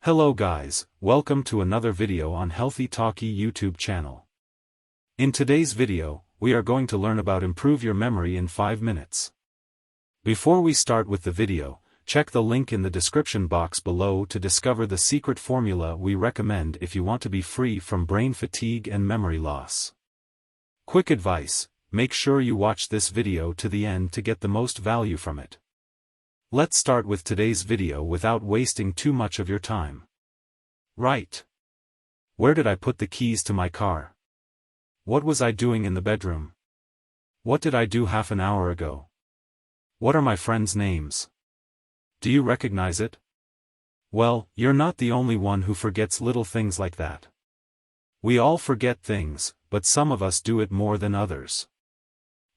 Hello guys, welcome to another video on Healthy Talkie YouTube channel. In today's video, we are going to learn about improve your memory in 5 minutes. Before we start with the video, check the link in the description box below to discover the secret formula we recommend if you want to be free from brain fatigue and memory loss. Quick advice, make sure you watch this video to the end to get the most value from it. Let's start with today's video without wasting too much of your time. Right. Where did I put the keys to my car? What was I doing in the bedroom? What did I do half an hour ago? What are my friends' names? Do you recognize it? Well, you're not the only one who forgets little things like that. We all forget things, but some of us do it more than others.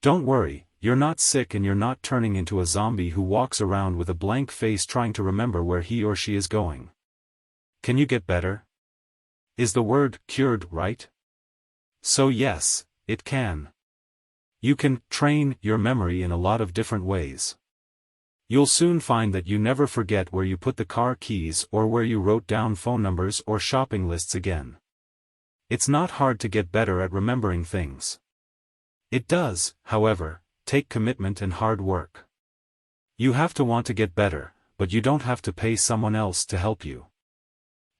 Don't worry. You're not sick and you're not turning into a zombie who walks around with a blank face trying to remember where he or she is going. Can you get better? Is the word cured right? So yes, it can. You can train your memory in a lot of different ways. You'll soon find that you never forget where you put the car keys or where you wrote down phone numbers or shopping lists again. It's not hard to get better at remembering things. It does, however, take commitment and hard work. You have to want to get better, but you don't have to pay someone else to help you.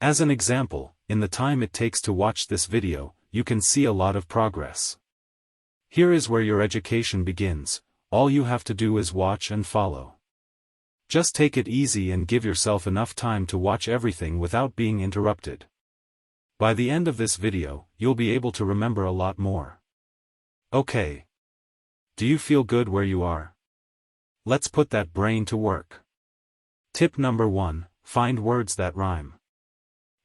As an example, in the time it takes to watch this video, you can see a lot of progress. Here is where your education begins. All you have to do is watch and follow. Just take it easy and give yourself enough time to watch everything without being interrupted. By the end of this video, you'll be able to remember a lot more. Okay. Do you feel good where you are? Let's put that brain to work. Tip number 1, find words that rhyme.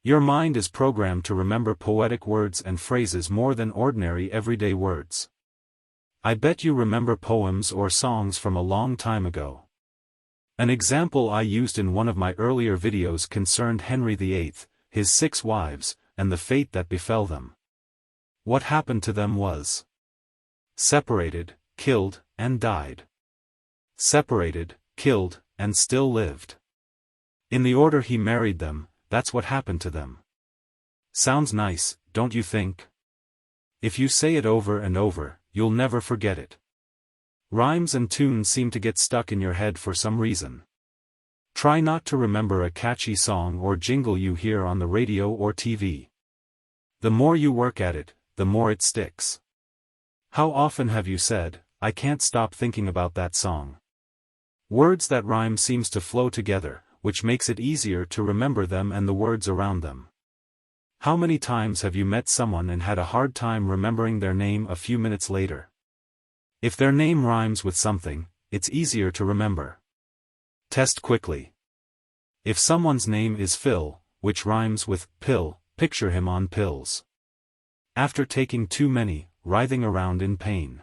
Your mind is programmed to remember poetic words and phrases more than ordinary everyday words. I bet you remember poems or songs from a long time ago. An example I used in one of my earlier videos concerned Henry VIII, his 6 wives, and the fate that befell them. What happened to them was separated, killed, and died. Separated, killed, and still lived. In the order he married them, that's what happened to them. Sounds nice, don't you think? If you say it over and over, you'll never forget it. Rhymes and tunes seem to get stuck in your head for some reason. Try not to remember a catchy song or jingle you hear on the radio or TV. The more you work at it, the more it sticks. How often have you said, I can't stop thinking about that song? Words that rhyme seems to flow together, which makes it easier to remember them and the words around them. How many times have you met someone and had a hard time remembering their name a few minutes later? If their name rhymes with something, it's easier to remember. Test quickly. If someone's name is Phil, which rhymes with pill, picture him on pills. After taking too many, writhing around in pain.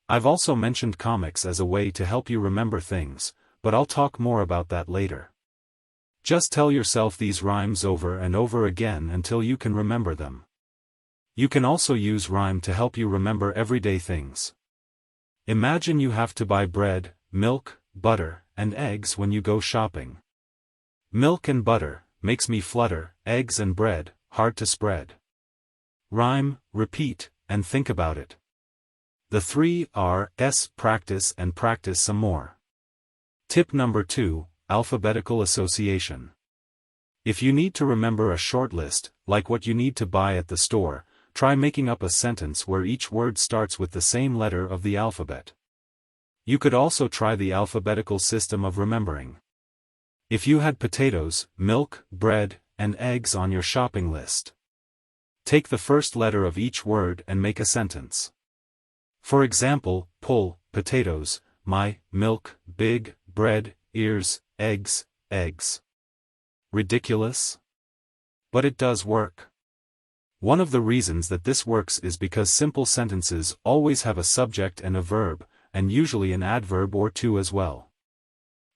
I've also mentioned comics as a way to help you remember things, but I'll talk more about that later. Just tell yourself these rhymes over and over again until you can remember them. You can also use rhyme to help you remember everyday things. Imagine you have to buy bread, milk, butter, and eggs when you go shopping. Milk and butter makes me flutter, eggs and bread, hard to spread. Rhyme, repeat, and think about it. The 3 R's, practice and practice some more. Tip number 2, alphabetical association. If you need to remember a short list, like what you need to buy at the store, try making up a sentence where each word starts with the same letter of the alphabet. You could also try the alphabetical system of remembering. If you had potatoes, milk, bread, and eggs on your shopping list, take the first letter of each word and make a sentence. For example, pull, potatoes, my, milk, big, bread, ears, eggs, eggs. Ridiculous? But it does work. One of the reasons that this works is because simple sentences always have a subject and a verb, and usually an adverb or two as well.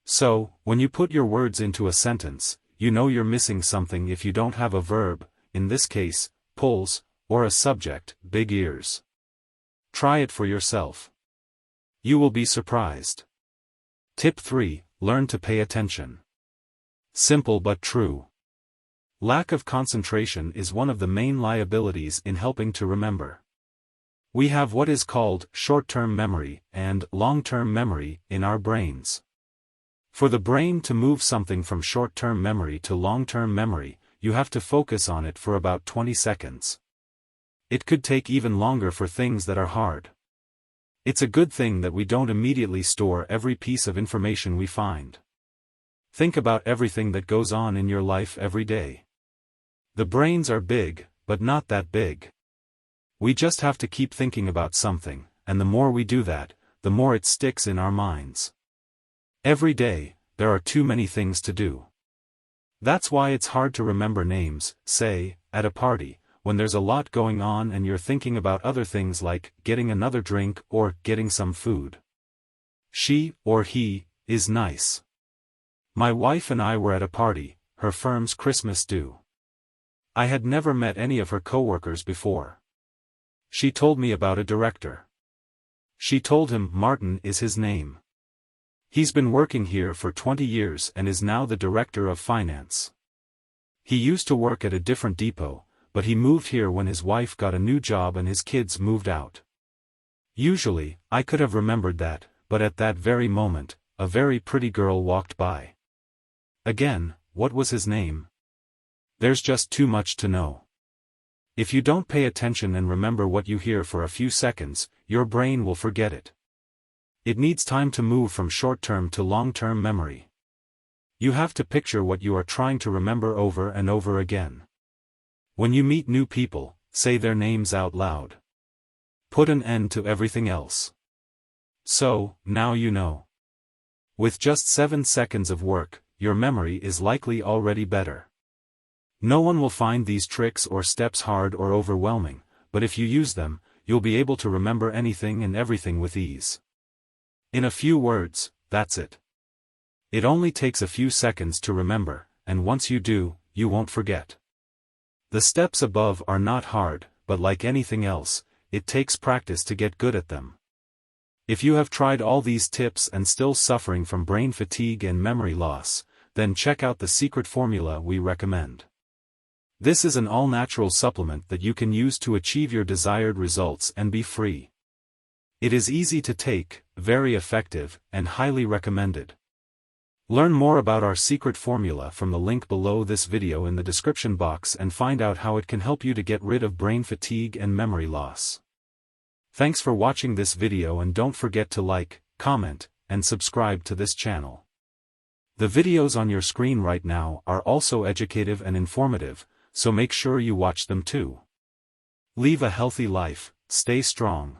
So, when you put your words into a sentence, you know you're missing something if you don't have a verb, in this case, pulls, or a subject, big ears. Try it for yourself. You will be surprised. Tip 3, learn to pay attention. Simple but true. Lack of concentration is one of the main liabilities in helping to remember. We have what is called short-term memory and long-term memory in our brains. For the brain to move something from short-term memory to long-term memory, you have to focus on it for about 20 seconds. It could take even longer for things that are hard. It's a good thing that we don't immediately store every piece of information we find. Think about everything that goes on in your life every day. The brains are big, but not that big. We just have to keep thinking about something, and the more we do that, the more it sticks in our minds. Every day, there are too many things to do. That's why it's hard to remember names, say, at a party, when there's a lot going on and you're thinking about other things like getting another drink or getting some food. She, or he, is nice. My wife and I were at a party, her firm's Christmas do. I had never met any of her coworkers before. She told me about a director. She told him Martin is his name. He's been working here for 20 years and is now the director of finance. He used to work at a different depot, but he moved here when his wife got a new job and his kids moved out. Usually, I could have remembered that, but at that very moment, a very pretty girl walked by. Again, what was his name? There's just too much to know. If you don't pay attention and remember what you hear for a few seconds, your brain will forget it. It needs time to move from short-term to long-term memory. You have to picture what you are trying to remember over and over again. When you meet new people, say their names out loud. Put an end to everything else. So, now you know. With just 7 seconds of work, your memory is likely already better. No one will find these tricks or steps hard or overwhelming, but if you use them, you'll be able to remember anything and everything with ease. In a few words, that's it. It only takes a few seconds to remember, and once you do, you won't forget. The steps above are not hard, but like anything else, it takes practice to get good at them. If you have tried all these tips and still suffering from brain fatigue and memory loss, then check out the secret formula we recommend. This is an all-natural supplement that you can use to achieve your desired results and be free. It is easy to take, very effective, and highly recommended. Learn more about our secret formula from the link below this video in the description box and find out how it can help you to get rid of brain fatigue and memory loss. Thanks for watching this video and don't forget to like, comment, and subscribe to this channel. The videos on your screen right now are also educative and informative, so make sure you watch them too. Live a healthy life, stay strong.